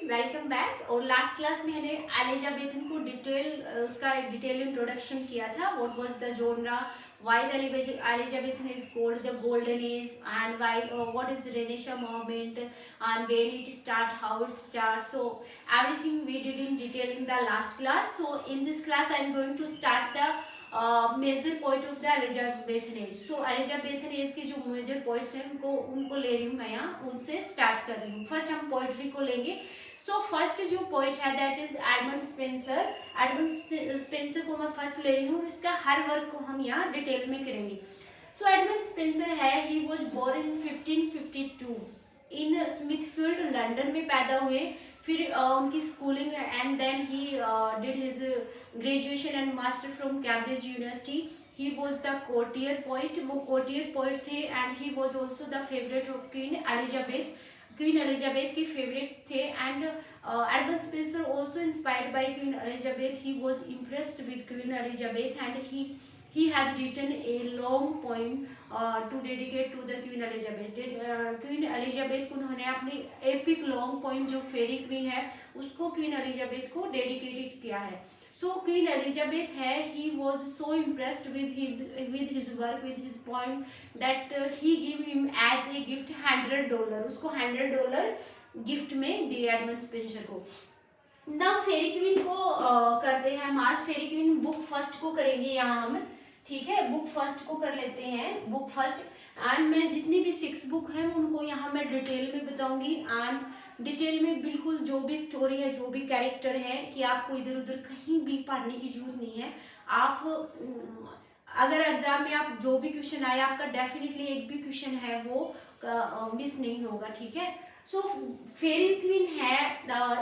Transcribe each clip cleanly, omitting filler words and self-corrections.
Welcome back. और last class में मैंने एलिजाबेथन को उसका डिटेल इंट्रोडक्शन किया था। What was the genre, why the Elizabethan is called the golden age, and why what is Renaissance movement, and when it start, how it start. So everything we did in detail in the last class. So in this class I am going to start the major point of the Elizabethan age. So Elizabethan age के जो major points हैं उनको ले रही हूँ मैं यहाँ, उनसे स्टार्ट कर रही हूँ। फर्स्ट हम पोइट्री को लेंगे। सो फर्स्ट जो पोइट है that is Edmund Spenser. Edmund Spenser को मैं फर्स्ट ले रही हूँ। इसका हर वर्क को हम यहाँ डिटेल में करेंगे। सो एडमंड स्पेंसर है, he was born in 1552 in Smithfield, London में पैदा हुए। फिर उनकी schooling and then he did his graduation and master from Cambridge university. He was the courtier poet, वो कोर्टियर पोइट थे। And he was also the favourite of Queen Elizabeth, Queen Elizabeth के favourite थे। And Edmund Spenser also inspired by Queen Elizabeth, he was impressed with Queen Elizabeth and he has written a long poem to dedicate to the Queen Elizabeth. Queen Elizabeth को उन्होंने अपनी epic long poem जो फेरी queen है उसको queen Elizabeth को dedicated किया है। सो queen Elizabeth है, he was so impressed with his work, with his poem, that he give him as a gift $100। उसको $100 गिफ्ट में दिए एडमंड स्पेंसर को। ना फेरी क्वीन को करते हैं हम आज। फेरी क्वीन बुक फर्स्ट को करेंगे यहाँ हम, ठीक है। बुक फर्स्ट को कर लेते हैं, बुक फर्स्ट। एंड मैं जितनी भी 6 बुक हैं उनको यहाँ मैं डिटेल में बताऊंगी। एंड डिटेल में बिल्कुल जो भी स्टोरी है, जो भी कैरेक्टर है, कि आपको इधर उधर कहीं भी पढ़ने की जरूरत नहीं है। आप अगर एग्जाम में आप जो भी क्वेश्चन आए, आपका डेफिनेटली एक भी क्वेश्चन है वो मिस नहीं होगा, ठीक है। सो फेरी क्वीन है,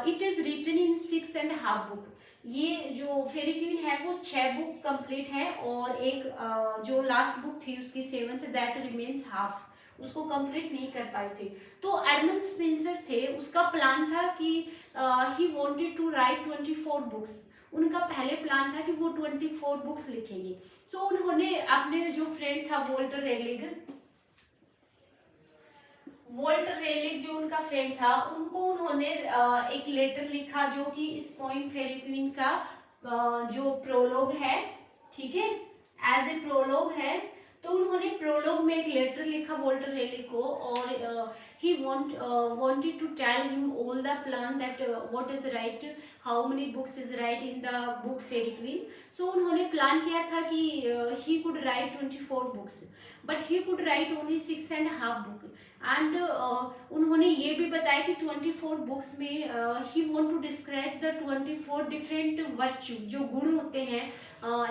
it is written in 6.5 book. ये जो फेरी क्वीन है वो 6 बुक कंप्लीट है, और एक जो लास्ट बुक थी उसकी 7th, दैट रिमेन्स हाफ, उसको कंप्लीट नहीं कर पाए थे। तो एडमंड स्पेंसर थे, उसका प्लान था कि he wanted to write 24 books. उनका पहले प्लान था कि वो 24 बुक्स लिखेंगे। सो उन्होंने अपने जो फ्रेंड था वॉल्टर रेलिग जो उनका फ्रेंड था, उनको उन्होंने एक लेटर लिखा जो कि इस पोइम फेरी क्वीन का जो प्रोलोग है, ठीक है, एज ए प्रोलोग है। तो उन्होंने प्रोलोग में एक लेटर लिखा वॉल्टर रेलिग को, और he wanted to tell him all the plan that what is right, how many books is right in the book Fairy Queen. So उन्होंने प्लान किया था कि he could write 24 books, but he could write only 6.5 book. And उन्होंने ये भी बताया कि 24 books में he want to describe the 24 different virtue, जो गुण होते हैं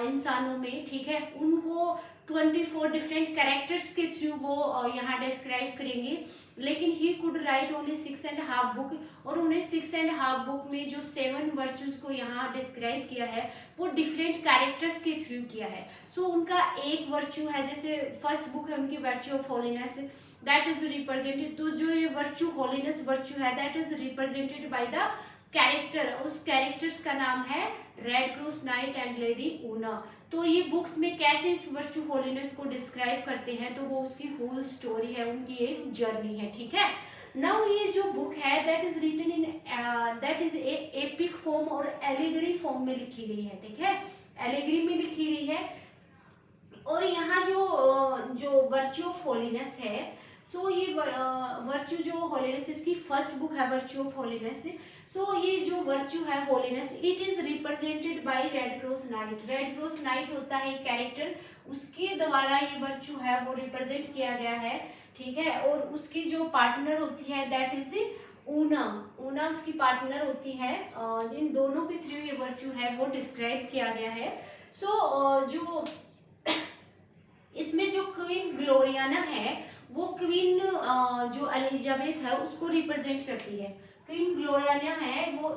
इंसानों में, ठीक है, उनको 24 डिफरेंट कैरेक्टर्स के थ्रू वो यहाँ डिस्क्राइब करेंगे। लेकिन he could write only 6.5 book, और उन्हें 6.5 बुक में जो 7 वर्च्यूज को यहाँ डिस्क्राइब किया है वो डिफरेंट कैरेक्टर्स के थ्रू किया है। सो उनका एक वर्च्यू है, जैसे फर्स्ट बुक है उनकी virtue of holiness, that is represented, तो जो ये वर्च्यू होलीनेस वर्च्यू है that is represented by the character. उस कैरेक्टर्स का नाम है red cross knight and lady Una. तो ये बुक्स में कैसे इस वर्च्यू होलीनेस को डिस्क्राइब करते हैं, तो वो उसकी होल स्टोरी है, उनकी एक जर्नी है, ठीक है। नाउ ये जो बुक है that is written in that is epic form और एलिगरी फॉर्म में लिखी गई है, ठीक है, एलिगरी में लिखी गई है। और यहाँ जो वर्च्यू ऑफ होलीनेस है, सो ये वर्च्यू जो होलीनेस, इसकी फर्स्ट बुक है वर्च्यू ऑफ होलीनेस। सो ये जो वर्च्यू है holiness, it is represented by red cross night. Red cross night होता है कैरेक्टर, उसके द्वारा ये वर्च्यू है वो रिप्रेजेंट किया गया है, ठीक है। और उसकी जो पार्टनर होती है दैट इज ऊना उसकी पार्टनर होती है। इन दोनों के थ्रू ये वर्च्यू है वो डिस्क्राइब किया गया है। सो जो इसमें जो क्वीन ग्लोरियाना है वो क्वीन जो एलिजाबेथ है उसको रिप्रेजेंट करती है। क्वीन ग्लोरियाना है वो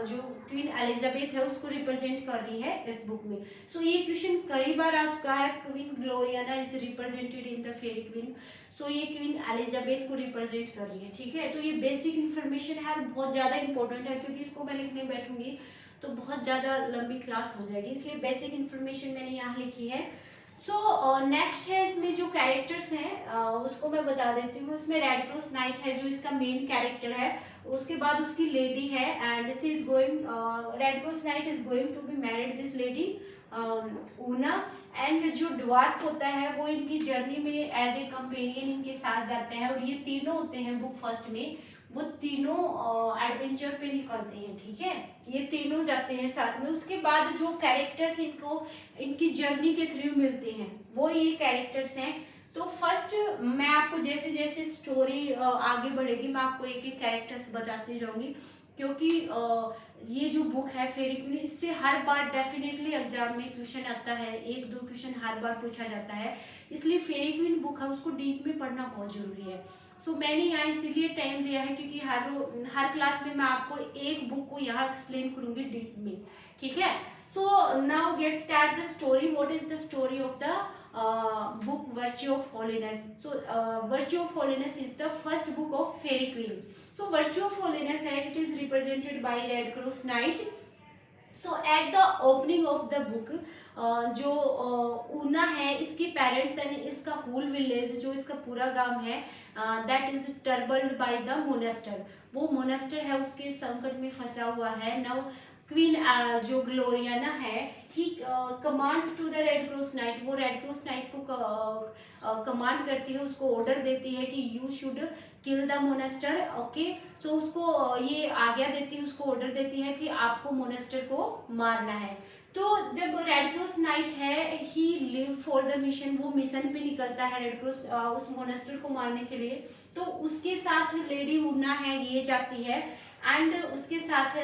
जो क्वीन एलिजाबेथ है उसको रिप्रेजेंट कर रही है इस बुक में। सो ये क्वेश्चन कई बार आ चुका है, Queen Gloriana is represented in the Faerie Queene. So ये क्वीन एलिजाबेथ को रिप्रेजेंट कर रही है, ठीक है। तो ये बेसिक इन्फॉर्मेशन है, बहुत ज़्यादा इंपॉर्टेंट है, क्योंकि इसको मैं लिखने बैठूंगी तो बहुत ज़्यादा लंबी क्लास हो जाएगी, इसलिए बेसिक इन्फॉर्मेशन मैंने यहाँ लिखी है। सो नेक्स्ट है, इसमें जो कैरेक्टर्स हैं उसको मैं बता देती हूँ। इसमें रेड क्रॉस नाइट है जो इसका मेन कैरेक्टर है, उसके बाद उसकी लेडी है, and she is going, red cross night is going to be married this lady Una, and जो ड्वार्फ होता है वो इनकी जर्नी में एज ए कंपेनियन इनके साथ जाते हैं, और ये तीनों होते हैं बुक फर्स्ट में, वो तीनों एडवेंचर पे निकलते हैं, ठीक है, ये तीनों जाते हैं साथ में। उसके बाद जो कैरेक्टर्स इनको इनकी जर्नी के थ्रू मिलते हैं वो ये कैरेक्टर्स हैं। तो फर्स्ट मैं आपको जैसे जैसे स्टोरी आगे बढ़ेगी मैं आपको एक एक कैरेक्टर्स बताती जाऊंगी, क्योंकि ये जो बुक है फेरी क्वीन, इससे हर बार डेफिनेटली एग्जाम में क्वेश्चन आता है, एक दो क्वेश्चन हर बार पूछा जाता है, इसलिए फेरी क्वीन बुक है उसको डीप में पढ़ना बहुत जरूरी है। सो मैंने यहाँ इसीलिए टाइम लिया है क्योंकि हर क्लास में मैं आपको एक बुक को यहाँ एक्सप्लेन करूंगी डीप में, ठीक है। So now get start the story. What is the story of the book Virtue of Holiness? So Virtue of Holiness is the first book of Fairy Queen. So Virtue of Holiness, and it is represented by Red Cross Knight. So at the opening of the book, जो ऊना है इसके parents and इसका whole village जो इसका पूरा गांव है, that is troubled by the monster, वो मोनेस्टर है उसके संकट में फंसा हुआ है। नाउ क्वीन जो ग्लोरियाना है, he commands to the red cross knight, वो रेड क्रॉस नाइट को कमांड करती है, उसको ऑर्डर देती है कि you should kill the monster, okay. So उसको ये आज्ञा देती है, उसको ऑर्डर देती है कि आपको मोनेस्टर को मारना है। तो जब रेड क्रॉस नाइट है, he live for the mission, वो मिशन पे निकलता है रेड क्रॉस उस मोनेस्टर को मारने के लिए। तो उसके साथ लेडी ऊना है ये जाती है, एंड उसके साथ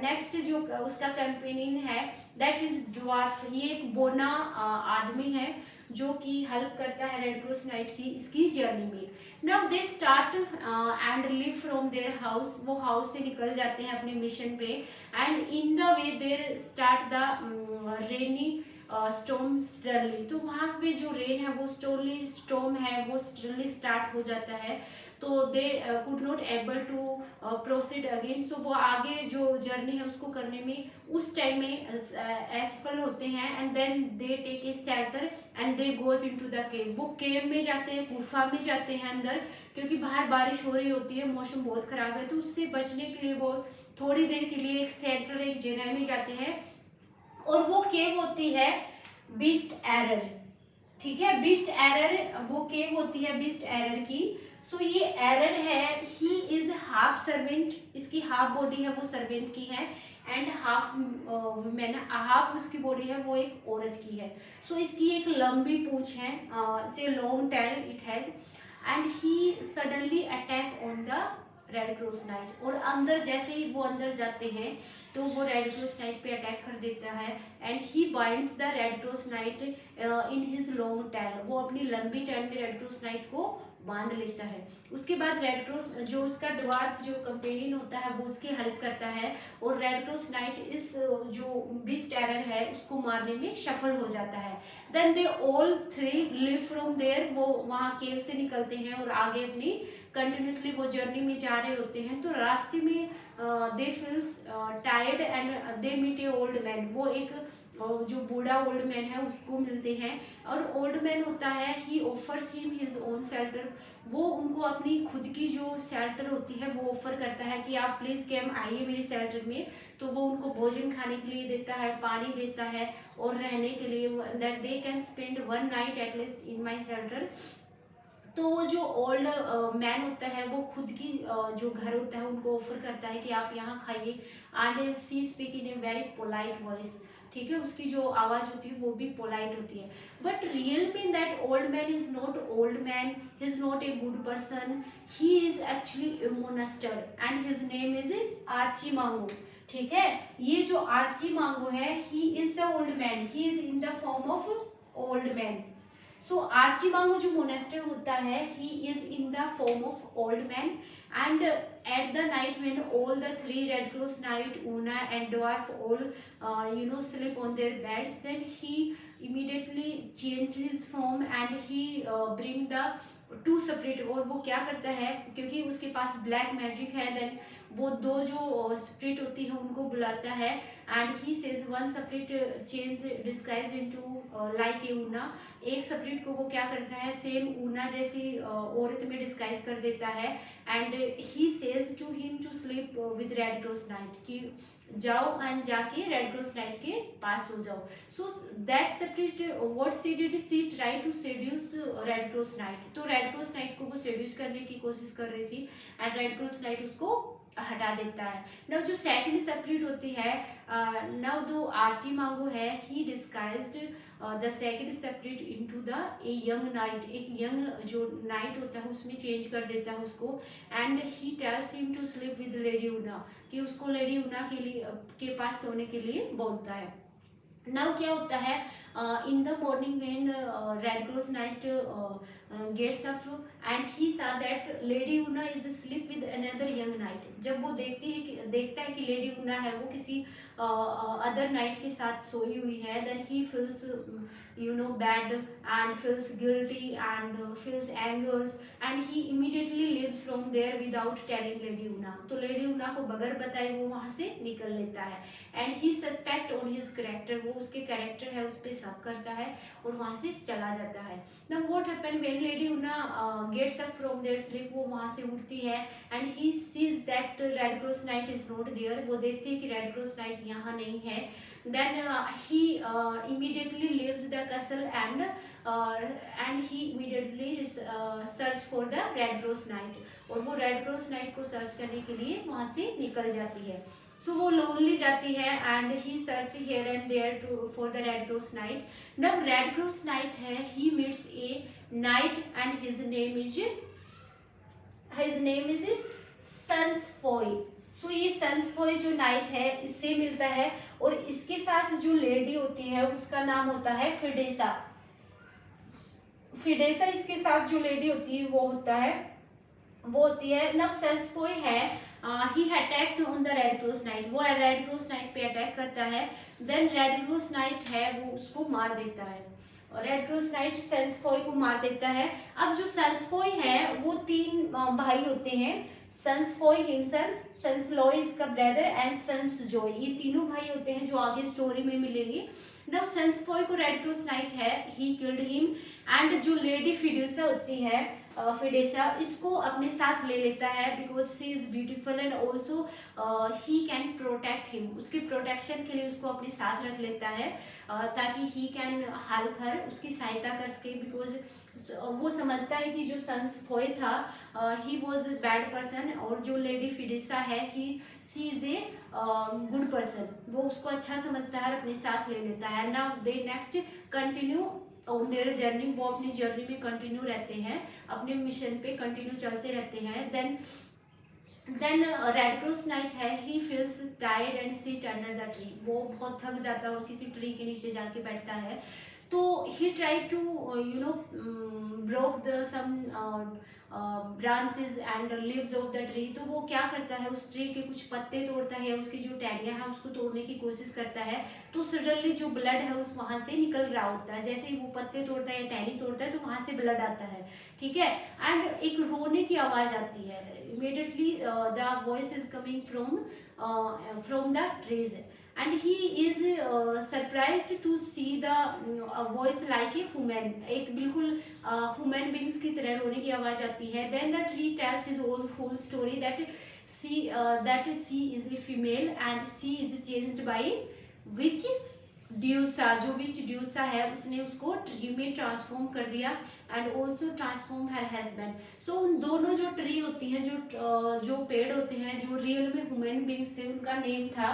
नेक्स्ट जो उसका कंपेनियन है दैट इज ड्वार्फ, ये एक बोना आदमी है जो कि हेल्प करता है रेड क्रॉस नाइट की इसकी जर्नी में। Now they start and live from their house, वो हाउस से निकल जाते हैं अपने मिशन पे, and in the way there start the rainy storm suddenly, तो वहाँ पे जो रेन है वो स्टॉर्म है वो सडनली स्टार्ट हो जाता है, तो they could not able to proceed again. So वो आगे जो जर्नी है उसको करने में उस टाइम में असफल होते हैं, and then they take a shelter and they goes into the cave, वो केव में जाते हैं, गुफा में जाते हैं अंदर, क्योंकि बाहर बारिश हो रही होती है, मौसम बहुत खराब है, तो उससे बचने के लिए वो थोड़ी देर के लिए एक शेल्टर एक जगह में जाते हैं, और वो केव होती है बीस्ट एरर, ठीक है, बीस्ट एरर वो केव होती है बीस्ट एरर की। सो ये एरर है, ही इज हाफ सर्वेंट, इसकी हाफ बॉडी है वो सर्वेंट की है, एंड हाफ वुमेन, हाफ उसकी बॉडी है वो एक औरत की है। सो इसकी एक लंबी पूंछ है, से long tail it has, and he suddenly attack on the red cross night, और अंदर जैसे ही वो अंदर जाते हैं तो वो रेड क्रॉस नाइट पे अटैक कर देता है, and he binds the red cross night in his long tail, वो अपनी लंबी टेल में रेड क्रॉस नाइट को बांध लेता है। उसके बाद रेड क्रॉस जो उसका ड्वार्फ जो कंपेनियन होता है वो उसकी हेल्प करता है, और रेड क्रॉस नाइट इस जो बीस्ट एरर है उसको मारने में सफल हो जाता है। Then they all three live from there, वो वहाँ केव से निकलते हैं और आगे अपनी कंटिन्यूसली वो जर्नी में जा रहे होते हैं। तो रास्ते में they feels tired and they meet a old man, वो एक जो बूढ़ा ओल्ड मैन है उसको मिलते हैं, और ओल्ड मैन होता है he offers him his own shelter, वो उनको अपनी खुद की जो शेल्टर होती है वो ऑफर करता है कि आप प्लीज कैम आइए मेरी शेल्टर में। तो वो उनको भोजन खाने के लिए देता है, पानी देता है, और रहने के लिए that they can spend one night at least in my shelter. तो वो जो ओल्ड मैन होता है वो खुद की जो घर होता है उनको ऑफर करता है कि आप यहाँ खाइए, and she speak in a very polite voice, ठीक है, उसकी जो आवाज होती है वो भी पोलाइट होती है। बट रियल में that old man is not old man, he is not a good person, he is actually a monster, and his name is Archimago, ठीक है। ये जो आर्ची मांगो है, he is the old man, he is in the form of old man. So Archimago जो monster होता है, he is in the form of old man, and at the night when all the three Red Cross Knight, Una and Dwarf all sleep on their beds, then he immediately changed his form and he bring the two separate, और वो क्या करता है क्योंकि उसके पास black magic है, then वो दो जो स्प्रिट होती है उनको बुलाता है and he says one spirit change disguise into like a Una, एक स्प्रिट को वो क्या करता है सेम ऊना जैसी औरत में डिस्गाइज कर देता है and he says to him to sleep with Red cross Knight, कि जाओ एंड जाके रेड क्रॉस नाइट के पास हो जाओ। So that spirit what she did, she try to seduce Red cross Knight, तो रेड क्रॉस नाइट को वो सेड्यूस करने की कोशिश कर रही थी एंड रेड क्रॉस नाइट उसको हटा देता है। नव जो सेकंड सेपरेट होती है नव जो आर्ची मांगो है he disguised the second separate into the a young knight, एक यंग जो नाइट होता है उसमें चेंज कर देता है उसको and he tells him to sleep with lady Una, कि उसको लेडी ऊना के लिए के पास सोने के लिए बोलता है। नाउ क्या होता है in the morning when Red cross knight gets up and he saw that lady Una is sleep with another young knight, जब वो देखता है कि लेडी ऊना है वो किसी अदर नाइट के साथ सोई हुई है, then he feels bad and feels guilty and feels angers and he immediately leaves from there without telling Lady Una, तो लेडी ऊना को बगैर बताए वो वहां से निकल लेता है and he suspect on his character, वो उसके कैरेक्टर है उस पर शक करता है और वहां से चला जाता है। Now what happen when Lady Una gets up from their sleep, वो वहां से उठती है and he sees that Red cross night is not there, वो देखती है कि रेड क्रॉस नाइट यहाँ नहीं है। Then he immediately leaves the castle and he immediately search for the red cross knight, और वो रेड क्रॉस नाइट को सर्च करने के लिए वहां से निकल जाती है। सो वो लोनली जाती है and he search here and there for the red cross knight. जब रेड क्रॉस नाइट है he meets a knight and his name is Sansfoy. So ये सन्सफॉय जो नाइट है इससे मिलता है और इसके साथ जो लेडी होती है उसका नाम होता है फिडेसा। फिडेसा इसके साथ जो लेडी होती है वो होती है नव सन्सफॉय है he attacked on the red cross knight, वो रेड क्रॉस नाइट पे अटैक करता है, देन रेड क्रॉस नाइट है वो उसको मार देता है और रेड क्रॉस नाइट सन्सफॉय को मार देता है। अब जो सन्सफॉय है वो तीन भाई होते हैं, सन्सफॉय हिमसेल्फ, सन्सलॉय इसका ब्रदर एंड सन्सजॉय, ये तीनों भाई होते हैं जो आगे स्टोरी में मिलेंगे। नव सन्सफॉय को रेड क्रॉस नाइट है ही किल्ड हिम एंड जो लेडी फिडेसा होती है फिडेसा इसको अपने साथ ले लेता है because she is beautiful and also he can protect him, उसके प्रोटेक्शन के लिए उसको अपने साथ रख लेता है ताकि ही कैन हेल्प हर, उसकी सहायता कर सके बिकॉज वो समझता है कि जो सन्सफॉय था ही वॉज बैड पर्सन और जो लेडी फिडेसा है she is a good person, वो उसको अच्छा समझता है और अपने साथ ले लेता है। Now they next continue on their journey, वो अपनी जर्नी में कंटिन्यू रहते हैं, अपने मिशन पे कंटिन्यू चलते रहते हैं। देन रेड क्रॉस नाइट है he feels tired and sit under the tree, वो बहुत थक जाता है और किसी ट्री के नीचे जाके बैठता है, तो he try to broke the some branches and leaves of the tree, तो वो क्या करता है उस ट्री के कुछ पत्ते तोड़ता है, उसकी जो टहनियाँ हैं उसको तोड़ने की कोशिश करता है, तो सडनली जो ब्लड है उस वहां से निकल रहा होता है, जैसे ही वो पत्ते तोड़ता है या टहनी तोड़ता है तो वहां से ब्लड आता है, ठीक है, एंड एक रोने की आवाज आती है, immediately the voice is coming from the trees and he is surprised to see the voice like a human, एक बिल्कुल human beings की तरह रोने की आवाज आती है। Then the tree tells his whole story that she is a female and she is changed by witch ड्यूसा, जो विच ड्यूसा है उसने उसको ट्री में ट्रांसफॉर्म कर दिया and also transform her husband. So उन दोनों जो ट्री होती हैं जो पेड़ होते हैं जो रियल में ह्यूमन बींग्स थे उनका नेम था,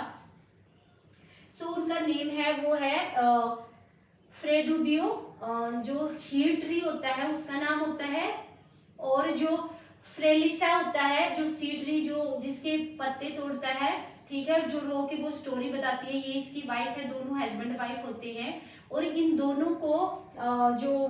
उनका नेम है वो है फ्रेडुबियो, जो हीर ट्री होता है उसका नाम होता है, और जो फ्रेलिसा होता है जो सी ट्री जो जिसके पत्ते तोड़ता है, ठीक है, जो रो के वो स्टोरी बताती है, ये इसकी वाइफ है, दोनों हस्बैंड वाइफ होते हैं, और इन दोनों को जो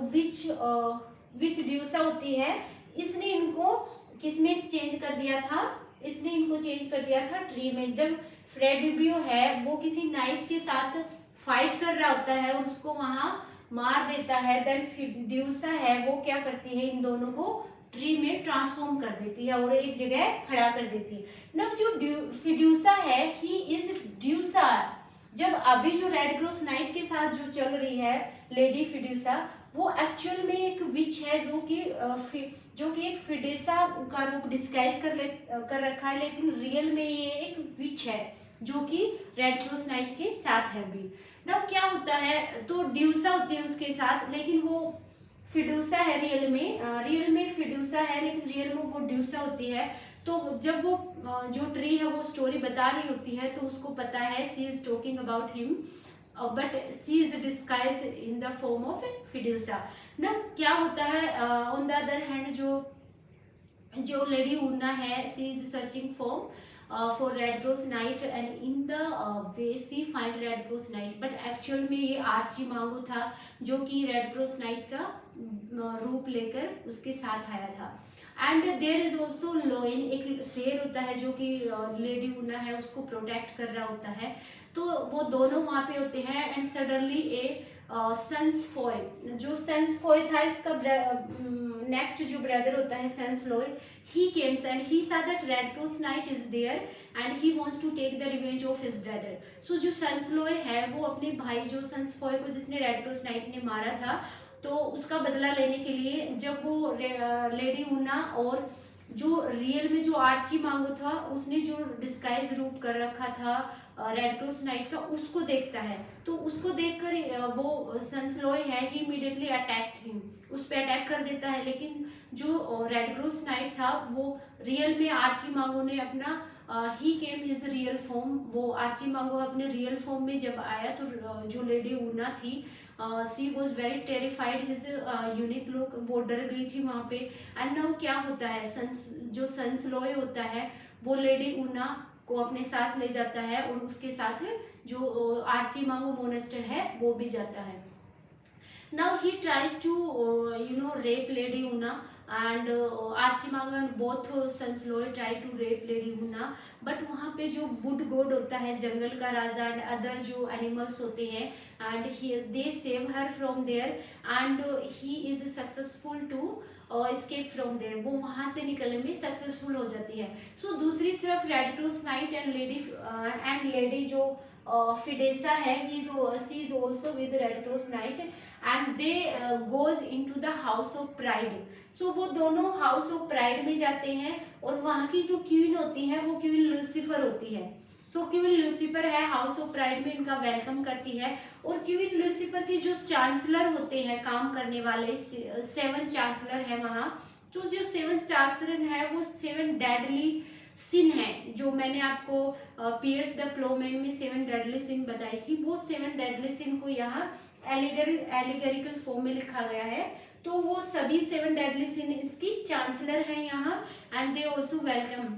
विच ड्यूसा होती है इसने इनको किसमें चेंज कर दिया था, इसने इनको चेंज कर दिया था ट्री में। जब फ्रेडुबियो है वो किसी नाइट के साथ फाइट कर रहा होता है और उसको वहां मार देता है, देन ड्यूसा है वो क्या करती है इन दोनों को ट्री में ट्रांसफॉर्म कर देती है और एक जगह खड़ा कर देती है। नब जो फिड्यूसा है, ही इज ड्यूसा। जब अभी जो रेड क्रॉस नाइट के साथ जो चल रही है लेडी फिड्यूसा, वो एक्चुअल में एक विच है जो कि एक फिडेसा का रूप डिस्गाइज कर रखा है, लेकिन रियल में ये एक विच है जो कि रेड क्रॉस नाइट के साथ है अभी। नब क्या होता है, तो ड्यूसा होती है उसके साथ, लेकिन वो फिडूसा है रियल में फिडूसा है, लेकिन रियल में वो ड्यूसा होती है। तो जब वो जो ट्री है वो स्टोरी बता रही होती है, तो उसको पता है she is talking about him, but she is disguise in the form of Fidessa. ना क्या होता है, ऑन द अदर हैंड जो लेडी ऊना है, she is searching for red cross knight and in the way she find Red cross knight, but actual में ये Archie मांगो था जो कि रेड क्रॉस नाइट का रूप लेकर उसके साथ आया था। And there is also lion, एक शेर होता है जो कि लेडी ऊना है उसको प्रोटेक्ट कर रहा होता है, तो वो दोनों वहां पे होते हैं। एंड सडनली ए सेंसफॉय, जो सेंसफॉय था इसका नेक्स्ट जो ब्रदर होता है सेंसलॉय, he comes and he saw that Red Cross Knight is there and he wants to take the revenge of his brother. So जो सेंसलॉय है वो अपने भाई जो सेंसफॉय को जिसने रेड क्रॉस नाइट ने मारा था, तो उसका बदला लेने के लिए जब वो लेडी ऊना और जो रियल में जो आर्ची मांगो था उसने जो डिस्गाइज रूप कर रखा था रेड क्रॉस नाइट का, उसको देखता है। तो उसको देखकर वो सेंसलॉय है ही इमीडिएटली अटैक्ड हिम, उस पर अटैक कर देता है। लेकिन जो रेड क्रॉस नाइट था वो रियल में आर्ची मांगो ने अपना ही केम हिज रियल फॉर्म, वो आर्ची मांगो अपने रियल फॉर्म में जब आया तो जो लेडी ऊना थी she was very terrified his unique look, वो डर गई थी वहां पे। एंड नाउ क्या होता है, जो सेंसलॉय होता है वो लेडी ऊना को अपने साथ ले जाता है और उसके साथ जो आर्ची मांगो मोनेस्टर है वो भी जाता है। Now he tries to rape Lady Una and Archimago and both Sansloy try to rape Lady Una, but वहाँ पे जो वुड गॉड होता है जंगल का राजा एंड अदर जो एनिमल्स होते हैं and they save her from there and he is successful to escape from there, वो वहां से निकलने में सक्सेसफुल हो जाती है। सो दूसरी तरफ red cross knight and lady जो फिडेसा है, she is also with Red Cross Knight and they goes into the house of pride. So वो दोनों हाउस ऑफ प्राइड में जाते हैं और वहाँ की जो क्वीन होती है वो क्वीन लूसीफर होती है। सो क्वीन लूसीफर है हाउस ऑफ प्राइड में इनका वेलकम करती है, और क्वीन लूसीफर के जो चांसलर होते हैं काम करने वाले 7 चांसलर है वहाँ, तो जो 7 चांसलर है वो 7 डेडली सिन है, जो मैंने आपको पियर्स द प्लोमैन में 7 डेडली सिन बताई थी, वो 7 डेडली सिन को यहाँ एलिगरिकल फॉर्म में लिखा गया है। तो वो सभी 7 डेडली सिन की चांसलर है यहाँ एंड दे ऑल्सो वेलकम।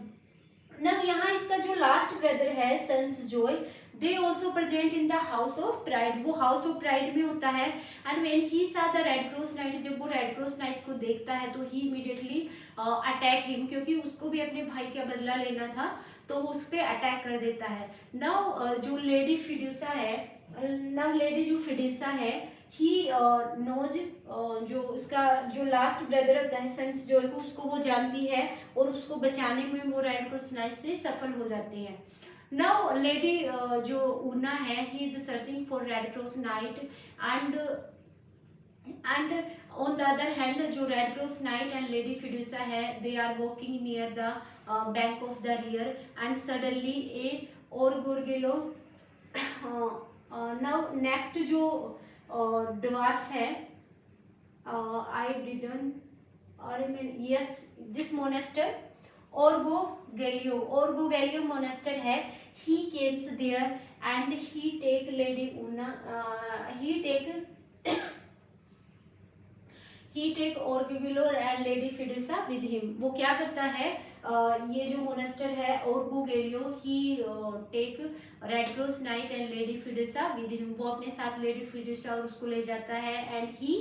नब यहाँ इसका जो लास्ट ब्रदर है sense Joy, they also present in the house of pride, वो हाउस ऑफ प्राइड में होता है। And when he saw the red cross knight, जब वो रेड क्रॉस नाइट को देखता है तो ही इमीडिएटली अटैक हिम, क्योंकि उसको भी अपने भाई का बदला लेना था, तो उस पर अटैक कर देता है। नाउ जो लेडी फिड्यूसा है, नाउ लेडी जो फिड्यूसा है ही नोज, जो उसका जो लास्ट ब्रदर होता है सेंस जॉय को, उसको वो जानती है और उसको बचाने में वो रेड क्रॉस नाइट से सफल हो जाती है। नाउ लेडी जो ऊना है he is searching for red cross knight and on the other hand जो red cross knight and lady Fidessa है they are walking near the bank of the river and suddenly a और Orgoglio. Now next जो dwarf है, I didn't yes this monster Orgoglio monster है, he comes there and he take lady Una he take Orgullo and lady Fiducia with him। वो क्या करता है, ये जो मोनेस्टर है Orgoglio he take red cross knight and lady Fidessa with him, वो अपने साथ लेडी फिडुसा और उसको ले जाता है and he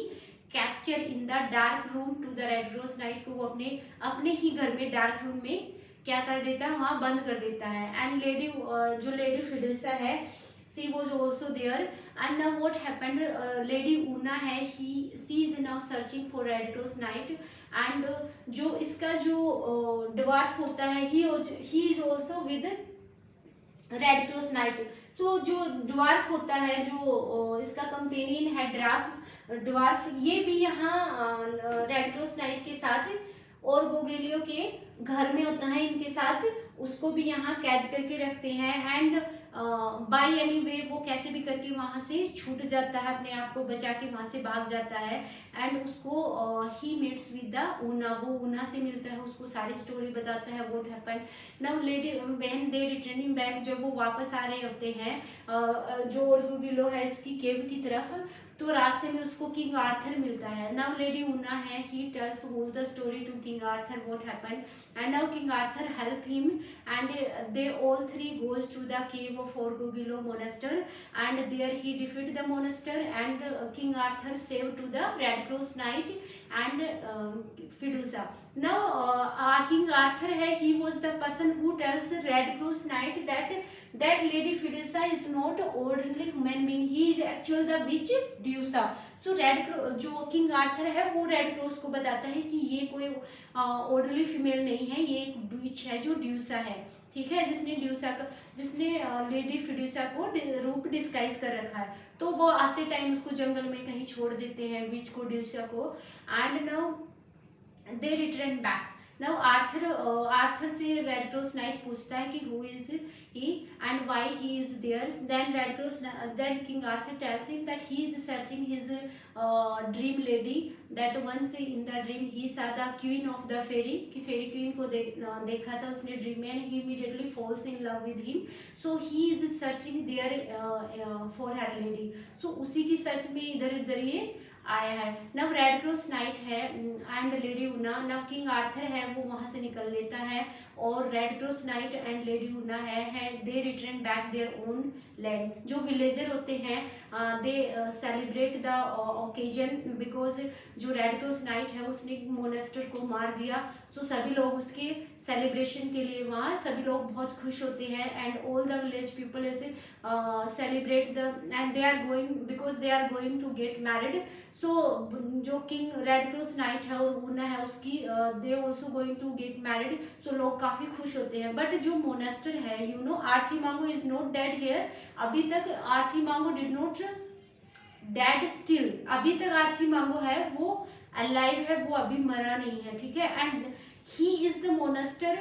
capture in the dark room to the red cross night को वो अपने ही घर में डार्क रूम में क्या कर देता है, वहां बंद कर देता है। एंड जो लेडी फिडुसा है she was also there. And now what happened, lady Una है, she is now searching for Red Cross Knight. And जो इसका जो dwarf होता है, he is also with red cross Knight. तो जो ड्वार्फ होता है, जो इसका कंपेनियन है ड्वार्फ, ये भी यहाँ रेड क्रॉस नाइट के साथ और गोगेलियो के घर में होता है, इनके साथ उसको भी यहाँ कैद करके रखते हैं। एंड बाय एनी वे वो कैसे भी करके वहां से छूट जाता है, अपने आप को बचा के वहां से भाग जाता है। एंड उसको he meets with the Una, वो ऊना से मिलता है, उसको सारी स्टोरी बताता है what happened. Now lady when they returning back, जब वो वापस आ रहे होते हैं जो ओर्गोगिलो है इसकी केव की तरफ, तो रास्ते में उसको किंग आर्थर मिलता है। नाउ लेडी ऊना है, he tells whole the story to King Arthur what happened. And now King Arthur help him and they all three goes to the cave of Orgoglio monster and there he defeat the monster and King Arthur save to the red cross knight and Fidessa. Now King Arthur है, he was the person who tells red cross knight that lady Fiducia is not ordinary human being, he is actually the witch Dusa। सो जो king Arthur है वो Red cross को बताता है कि ये कोई ऑर्डरली फीमेल नहीं है, ये एक विच है जो ड्यूसा है, ठीक है, जिसने लेडी फिडुसा को रूप डिस्गाइज कर रखा है। तो वो आते टाइम उसको जंगल में कहीं छोड़ देते हैं, विच को, ड्यूसा को। And now they return back. Now Arthur से रेड क्रॉस नाइट पूछता है कि who is he and why he is there. Then King Arthur tells him that he is searching his dream lady, that once in the dream he saw the queen of the fairy, कि fairy queen को देखा था उसने dream में, and he immediately falls in love with him. So he is searching there for her lady. So उसी की search में इधर उधर ये आया है। नव रेड क्रॉस नाइट है एंड लेडी ऊना, नव किंग आर्थर है वो वहां से निकल लेता है, और red cross knight and lady Una है they return back their own land. जो विलेजर होते हैं they celebrate the occasion, because जो रेड क्रॉस नाइट है उसने मोनेस्टर को मार दिया। सो सभी लोग उसके सेलिब्रेशन के लिए वहाँ सभी लोग बहुत खुश होते हैं। And all the village people is celebrate the and they are going, because they are going to get married. So जो किंग रेड क्रॉस नाइट है और ऊना है उसकी they also going to get married. So लोग काफी खुश होते हैं। बट जो मोनेस्टर है, you know, Archimago is not dead here. अभी तक Archimago did not dead still, अभी तक आर्चिमागो है वो अलाइव है, वो अभी मरा नहीं है, ठीक है। And he is the monaster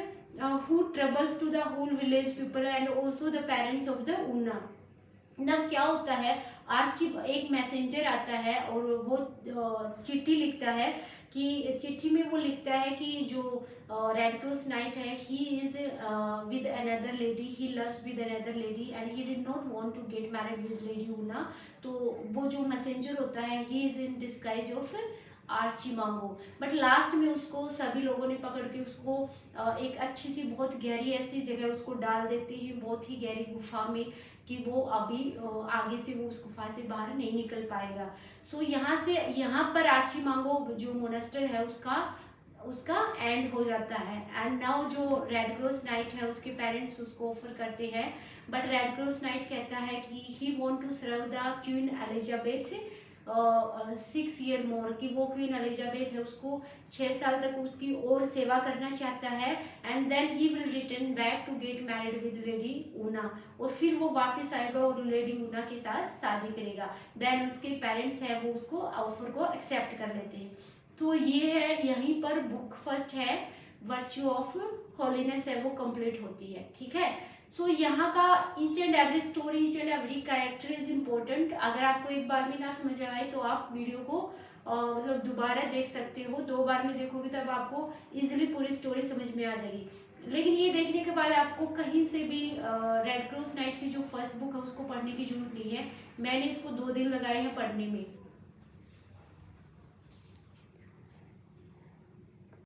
who troubles to the whole village people and also the parents of the Una। तब क्या होता है, आर्ची एक मैसेंजर आता है और वो चिट्ठी लिखता है, कि चिट्ठी में वो लिखता है कि जो रेड क्रॉस नाइट है he is with another lady, he loves with another lady and he did not want to get married with lady Una. तो वो जो मैसेंजर होता है he is in disguise of Archimago. But last में उसको सभी लोगों ने पकड़ के उसको एक अच्छी सी बहुत गहरी ऐसी जगह उसको डाल देते हैं, बहुत ही गहरी गुफा में, कि वो अभी आगे से वो उस गुफा से बाहर नहीं निकल पाएगा। सो यहाँ पर आर्चिमागो जो मोनेस्टर है उसका एंड हो जाता है। एंड नाउ जो रेड क्रॉस नाइट है उसके पेरेंट्स उसको ऑफर करते हैं, बट रेड क्रॉस नाइट कहता है कि he want to serve the Queen Elizabeth 6 year more, कि वो क्वीन एलिजाबेथ है उसको 6 साल तक उसकी और सेवा करना चाहता है। And then he will return back to get married with lady Una, और फिर वो वापस आएगा और लेडी ऊना के साथ शादी करेगा। देन उसके पेरेंट्स है वो उसको ऑफर को एक्सेप्ट कर लेते हैं। तो ये है, यहीं पर बुक फर्स्ट है वर्च्यू ऑफ होलीनेस है वो कंप्लीट होती है, ठीक है। सो यहाँ का each and every story, each and every character is important. अगर आपको एक बार में ना समझ आए तो आप वीडियो को मतलब दोबारा देख सकते हो। 2 बार में देखोगे तब आपको इजीली पूरी स्टोरी समझ में आ जाएगी। लेकिन ये देखने के बाद आपको कहीं से भी रेड क्रॉस नाइट की जो फर्स्ट बुक है उसको पढ़ने की जरूरत नहीं है। मैंने इसको 2 दिन लगाए हैं पढ़ने में।